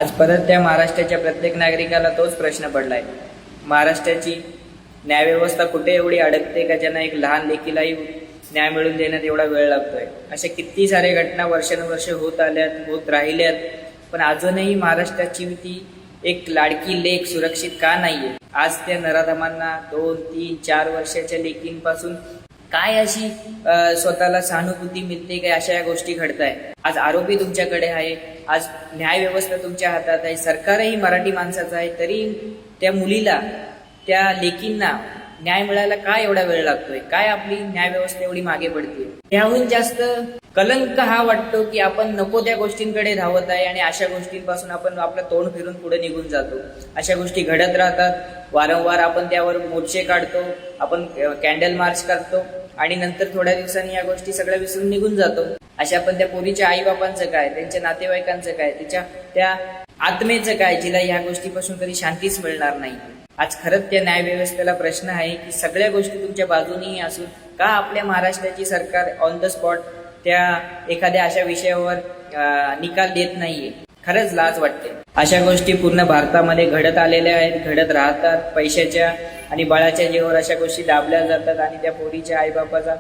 आज परत त्या महाराष्ट्राच्या प्रत्येक नागरिकाला तोच प्रश्न पडलाय. महाराष्ट्राची न्यायव्यवस्था कुठे एवढी अडकते का ज्यांना एक लहान लेकीलाही न्याय मिळवून देण्यात एवढा वेळ लागतोय. अशा किती साऱ्या घटना वर्षानुवर्षे होत आल्यात, होत राहिल्यात, पण अजूनही महाराष्ट्राची ती एक लाडकी लेक सुरक्षित का नाहीये? आज त्या नराधमांना 2, 3, 4 वर्षाच्या लेकींपासून काय अशी स्वतःला सहानुभूती मिळते काय? अशा या गोष्टी घडताय. आज आरोपी तुमच्याकडे आहे, आज न्याय व्यवस्था तुमच्या हातात आहे, सरकारही मराठी माणसाचं आहे, तरी त्या मुलीला, त्या लेकींना न्याय मिळायला काय एवढा वेळ लागतोय? काय आपली न्याय व्यवस्था एवढी मागे पडते? त्याहून जास्त कलंक हा वाटतो की आपण नको त्या गोष्टींकडे धावत आहे आणि अशा गोष्टींपासून आपण आपलं तोंड फिरून पुढे निघून जातो. अशा गोष्टी घडत राहतात. वारंवार आपण त्यावर मोर्चे काढतो, आपण कॅन्डल मार्च करतो आणि नंतर थोड्या दिवसांनी या गोष्टी सगळ्या विसरून निघून जातो. अशा पण त्या पोरीच्या आईबापांचं काय, त्यांच्या नातेवाईकांचं काय, त्या आत्मेचं काय, जिला या गोष्टीपासून कधी शांतीच मिळणार नाही. आज खरंच त्या न्याय व्यवस्थेला प्रश्न आहे की सगळ्या गोष्टी तुमच्या बाजूनीही असून का आपल्या महाराष्ट्राची सरकार ऑन द स्पॉट त्या एखाद्या अशा विषयावर निकाल देत नाहीये? खरंच लाज वाटते. अशा गोष्टी पूर्ण भारतामध्ये घडत आलेल्या आहेत, घडत राहतात. पैशाच्या आणि बळाच्या जीवावर अशा गोष्टी दाबल्या जातात आणि त्या पोरीच्या आईबापाचा